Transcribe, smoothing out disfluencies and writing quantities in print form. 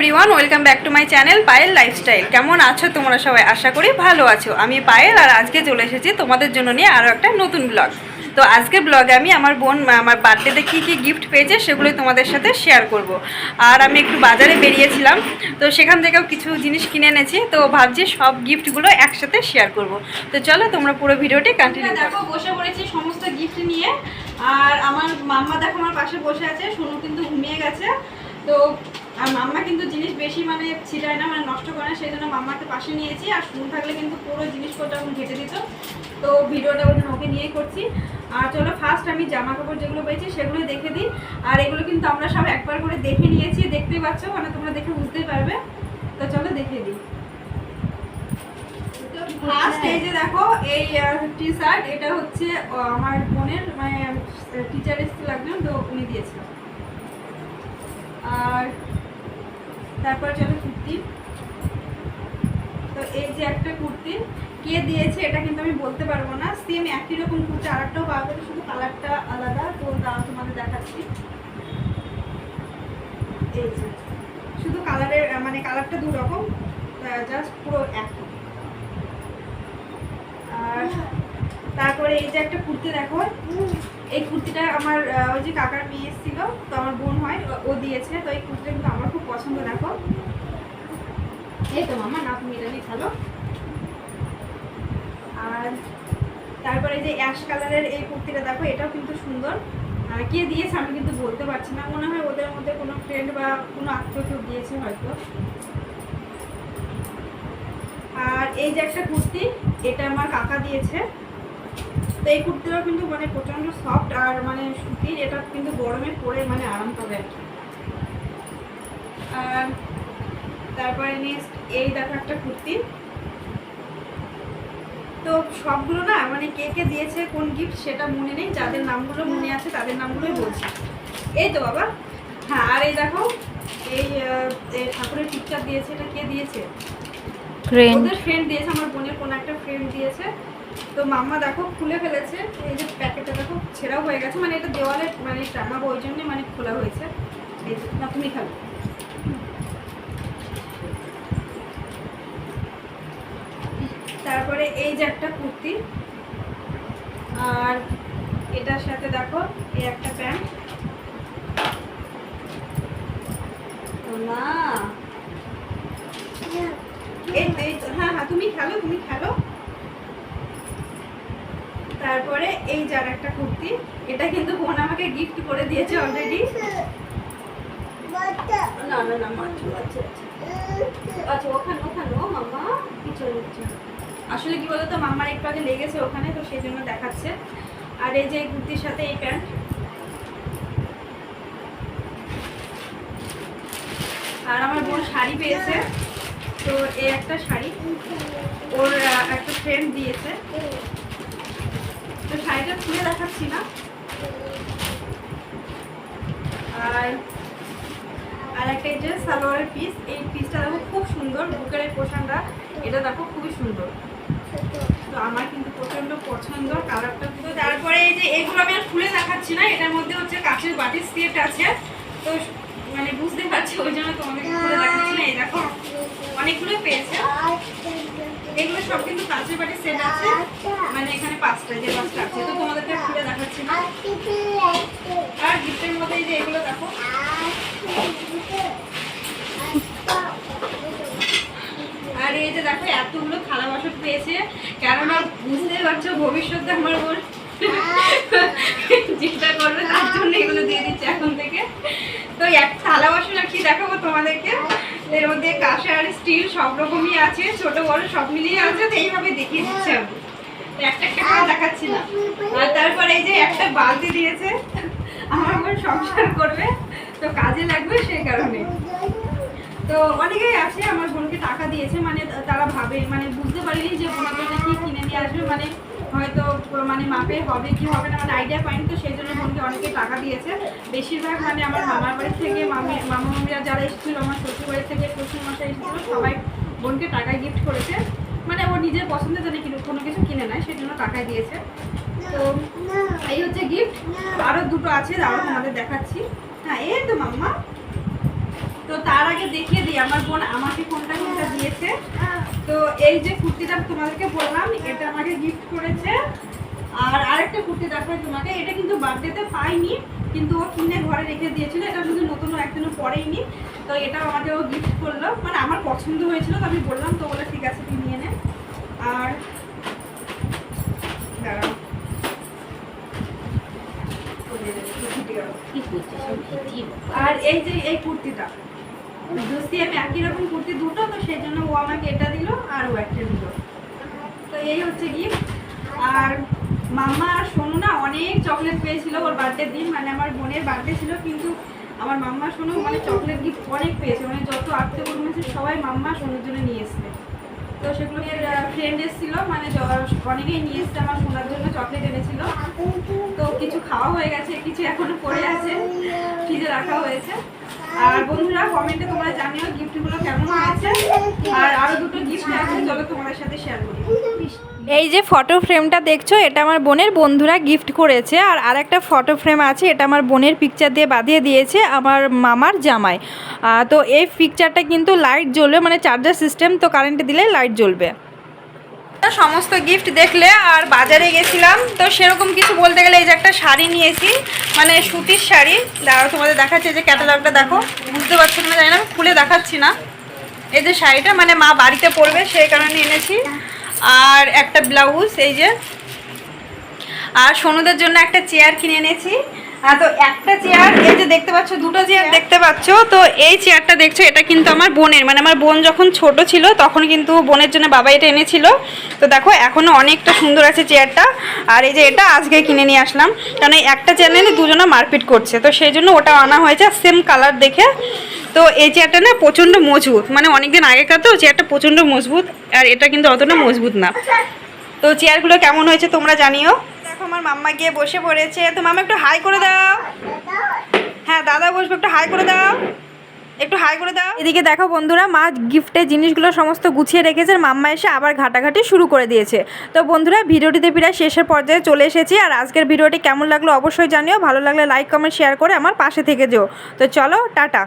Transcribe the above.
Everyone, welcome back to my channel Payel lifestyle. কেমন আছো তোমরা সবাই? আশা করি ভালো আছো। আমি পায়েল আর আজকে চলে এসেছি তোমাদের জন্য নিয়ে আরও একটা নতুন ব্লগ। তো আজকে ব্লগে আমি আমার বোন আমার বার্থডেতে কী কী গিফট পেয়েছে সেগুলোই তোমাদের সাথে শেয়ার করব। আর আমি একটু বাজারে বেরিয়েছিলাম, তো সেখান থেকেও কিছু জিনিস কিনে এনেছি। তো ভাবছি সব গিফটগুলো একসাথে শেয়ার করব। তো চলো তোমরা পুরো ভিডিওটি কন্টিনিউ দেখো। বসে পড়েছি সমস্ত গিফট নিয়ে। আর আমার মাম্মা দেখো আমার পাশে বসে আছে, সোনু কিন্তু ঘুমিয়ে গেছে। তো আর মাম্মা কিন্তু জিনিস বেশি মানে ছিটায় না, মানে নষ্ট করে না, সেই জন্য মাম্মাকে পাশে নিয়েছি। আর শুরু থাকলে কিন্তু পুরো জিনিসপত্র এখন ঘেটে দিত, তো ভিডিওটা ওই জন্য ওকে নিয়েই করছি। আর চলো ফার্স্ট আমি জামা কাপড় যেগুলো পেয়েছি সেগুলোই দেখে দিই। আর এগুলো কিন্তু আমরা সব একবার করে দেখে নিয়েছি, দেখতেই পাচ্ছ, মানে তোমরা দেখে বুঝতেই পারবে। তো চলো দেখে দিই। ফার্স্ট এই যে দেখো এই টি শার্ট, এটা হচ্ছে আমার বোনের মানে টিচার এসে লাগবেন, তো উনি দিয়েছিল। আর তারপর চলো কুর্তি। তো এই যে একটা কুর্তি কে দিয়েছে এটা কিন্তু আমি বলতে পারবো না, সেম একই রকম কুর্তি আরেকটাও পাওয়া যাবে, শুধু কালারটা আলাদা। তো তোমাদের দেখাচ্ছি, এই যে শুধু কালারের মানে কালারটা দু রকম, জাস্ট পুরো একই। আর তারপরে এই যে একটা কুর্তি দেখো, এই কুর্তিটা আমার ওই যে কাকার মেয়ে এসেছিল, তো আমার বোন হয়, ও দিয়েছে। তো এই কুর্তিটা কিন্তু আমার খুব পছন্দ। দেখো এই তো মামা, না তুমি এটা নিয়ে খেলো। আর তারপরে যে অ্যাশ কালারের এই কুর্তিটা দেখো, এটাও কিন্তু সুন্দর। কে দিয়েছে আমি কিন্তু বলতে পারছি না, মনে হয় ওদের মধ্যে কোনো ফ্রেন্ড বা কোনো আত্মীয় কেউ দিয়েছে হয়তো। আর এই যে একটা কুর্তি, এটা আমার কাকা দিয়েছে। তো এই কুর্তিটাও কিন্তু মানে প্রচণ্ড সফট আর মানে সুতির, এটা কিন্তু গরমে পরে মানে আরাম পাবে আর কি। আর তারপরে নেক্সট এই দেখো একটা কুর্তি। তো সবগুলো না মানে কে কে দিয়েছে কোন গিফট সেটা মনে নেই, যাদের নামগুলো মনে আছে তাদের নামগুলোই বলছি। এই তো বাবা, হ্যাঁ। আর এই দেখো এই ঠাকুরের পিকচার দিয়েছে, এটা কে দিয়েছে? ওদের ফ্রেন্ড দিয়েছে, আমার বোনের কোনো একটা ফ্রেন্ড দিয়েছে। তো মাম্মা দেখো খুলে ফেলেছে, এই যে প্যাকেটটা দেখো ছেঁড়াও হয়ে গেছে, মানে এটা দেওয়ালে মানে টাঙাবো ওই জন্য মানে খোলা হয়েছে। এই যে না তুমি খাবে। তারপরে এই যে একটা কুর্তি, আর এটার সাথে দেখো এই একটা প্যান্ট। না এই তো, হ্যাঁ হ্যাঁ তুমি খেলো, তুমি খেলো। তারপরে এই যার একটা কুর্তি, এটা কিন্তু বোন আমাকে গিফট করে দিয়েছে অলরেডি। না না না মাছু, আচ্ছা আচ্ছা ওখানে ওখানে ও মামা কিছু আসলে কি বলতো, মাম্মার একটু আগে লেগেছে ওখানে, তো সেই জন্য দেখাচ্ছে। আর এই যে কুর্তির সাথে এই প্যান্ট। আর আমার বোন শাড়ি পেয়েছে, তো এই একটা শাড়ি ওর একটা ফ্রেন্ড দিয়েছে, তো শাড়িটা খুলে দেখাচ্ছি না। আর একটা এই যে সালোয়ারের পিস, এই পিসটা দেখো খুব সুন্দর, বুকের এই পোশাকটা এটা দেখো খুবই সুন্দর, তো আমার কিন্তু প্রচন্ড পছন্দ কালারটা। তো তারপরে এই যে এগুলো আমি আর খুলে দেখাচ্ছি না, এটার মধ্যে হচ্ছে কাঁচের বাটির সেট আছে, তো মানে বুঝতে পারছি ওই জন্য তোমাদেরকে খুলে দেখাচ্ছি না। এই দেখো অনেকগুলো পেয়েছে, এগুলো সব কিন্তু কাঁচের বাটির সেট আছে, মানে এখানে পাঁচটা যে পাঁচটা আছে, তো তোমাদেরকে খুলে দেখাচ্ছি না। আর গিফটের মধ্যে এই যে এগুলো দেখো, আর এই যে দেখো এতগুলো থালা বাসন পেয়েছে, কেননা বুঝতে পারছো ভবিষ্যতে আমার বোন যেটা করবে তার জন্য এগুলো দিয়ে দিচ্ছে এখন থেকে। তো এক থালা বাসন আর কি দেখাবো তোমাদেরকে, এর মধ্যে কাঁসা আর স্টিল সব রকমই আছে, ছোট বড় সব মিলিয়ে আছে, তো এইভাবে দেখিয়ে দিচ্ছে আমি, একটা একটা করে দেখাচ্ছি না। আর তারপরে এই যে একটা বালতি দিয়েছে, আমার বোন সংসার করবে তো কাজে লাগবে সেই কারণে। তো অনেকেই আছে আমার বোনকে টাকা দিয়েছে, মানে তারা ভাবে মানে বুঝতে পারেনি যে বোনের জন্য কি কিনে নিয়ে আসবে, মানে হয়তো মানে মাপে হবে কি হবে না, মানে আইডিয়া পাইনি, তো সেই জন্য বোনকে অনেকে টাকা দিয়েছে। বেশিরভাগ মানে আমার মামার বাড়ি থেকে মামা মামিরা যারা এসেছিলো, আমার শ্বশুর বাড়ি থেকে শ্বশুর মশাই এসেছিলো, সবাই বোনকে টাকায় গিফট করেছে, মানে ওর নিজের পছন্দের জন্য কোনো কিছু কিনে নেয় সেই জন্য টাকায় দিয়েছে। তো এই হচ্ছে গিফট। আরও দুটো আছে, আরও তোমাদের দেখাচ্ছি। হ্যাঁ এই তো মাম্মা। তো তার তার আগে দেখিয়ে দিই আমার বোন আমাকে কোনটা কোনটা দিয়েছে। তো এই যে কুর্তিটা তোমাদেরকে বললাম, এটা আমাকে গিফট করেছে। আর আরেকটা কুর্তি দেখাই তোমাকে, এটা কিন্তু বার্থডেতে পাইনি, কিন্তু ও কিনে ঘরে রেখে দিয়েছিল। এটা কিন্তু নতুন একদিনও পরেইনি, তো এটাও আমাকে ও গিফট করলো। মানে আমার পছন্দ হয়েছিল, তো আমি বললাম, তো বলে ঠিক আছে তুই নিয়ে নে। আর দাঁড়াও, আর এই যে এই কুর্তিটা দোস্তি, আমি একই রকম কুর্তি দুটো, তো সেই জন্য ও আমাকে এটা দিল আর ও একটা দিল। তো এই হচ্ছে গিফট। আর মাম্মা আর সোনু না অনেক চকলেট পেয়েছিল ওর বার্থডের দিন, মানে আমার বোনের বার্থডে ছিল, কিন্তু আমার মাম্মা সোনু মানে চকলেট গিফট অনেক পেয়েছে। মানে যত আত্মীয় বন্ধু আছে সবাই মাম্মা সোনুর জন্য নিয়ে এসছে। তো সেগুলো ফ্রেন্ড এসেছিলো, মানে অনেকেই নিয়ে এসছে আমার সোনার জন্য চকলেট এনেছিল। তো কিছু খাওয়া হয়ে গেছে, কিছু এখনো পড়ে আছে, ফ্রিজে রাখা হয়েছে। আর বন্ধুরা কমেন্টে তোমরা জানিও গিফটগুলো কেমন হয়েছে। আর আরো দুটো গিফট আছে, চলো তোমাদের সাথে শেয়ার করি। এই যে ফটো ফ্রেমটা দেখছো, এটা আমার বোনের বন্ধুরা গিফট করেছে। আর আরেকটা ফটো ফ্রেম আছে, এটা আমার বোনের পিকচার দিয়ে বাঁধিয়ে দিয়েছে আমার মামার জামাই। তো এই পিকচারটা কিন্তু লাইট জ্বলবে, মানে চার্জার সিস্টেম, তো কারেন্টে দিলে লাইট জ্বলবে। সমস্ত গিফট দেখলে। আর বাজারে গেছিলাম, তো সেরকম কিছু বলতে গেলে এই যে একটা শাড়ি নিয়েছি, মানে সুতির শাড়ি। দাঁড়াও তোমাদের দেখাচ্ছি, যে ক্যাটালগটা দেখো, বুঝতে পারছো না জানি না, আমি খুলে দেখাচ্ছি না। এই যে শাড়িটা মানে মা বাড়িতে পরবে সেই কারণে এনেছি। আর একটা ব্লাউজ এই যে, আর সোনুদের জন্য একটা চেয়ার কিনে এনেছি। তো একটা চেয়ার, এই যে দেখতে পাচ্ছ, দুটো চেয়ার দেখতে পাচ্ছ। তো এই চেয়ারটা দেখছো, এটা কিন্তু আমার বোনের, মানে আমার বোন যখন ছোট ছিল তখন কিন্তু বোনের জন্য বাবা এটা এনেছিল। তো দেখো এখনও অনেকটা সুন্দর আছে চেয়ারটা। আর এই যে এটা আজকে কিনে নিয়ে আসলাম, কারণ এই একটা চেয়ার নিয়ে দুজনে মারপিট করছে, তো সেই জন্য ওটা আনা হয়েছে সেম কালার দেখে। তো এই চেয়ারটা না প্রচণ্ড মজবুত, মানে অনেকদিন আগেকার, তো চেয়ারটা প্রচণ্ড মজবুত। আর এটা কিন্তু অতটা মজবুত না। তো চেয়ারগুলো কেমন হয়েছে তোমরা জানিও। দেখো আমার মাম্মা গিয়ে বসে পড়েছে, তো মাম্মা একটু হাই করে দাও। হ্যাঁ দাদা বসবে, একটু হাই করে দাও, একটু হাই করে দাও। এদিকে দেখো বন্ধুরা, মা গিফটের জিনিসগুলো সমস্ত গুছিয়ে রেখেছে, আর মাম্মা এসে আবার ঘাটাঘাটি শুরু করে দিয়েছে। তো বন্ধুরা ভিডিওটিতে প্রায় শেষের পর্যায়ে চলে এসেছি। আর আজকের ভিডিওটি কেমন লাগলো অবশ্যই জানিও, ভালো লাগলে লাইক কমেন্ট শেয়ার করে আমার পাশে থেকে যেও। তো চলো টাটা।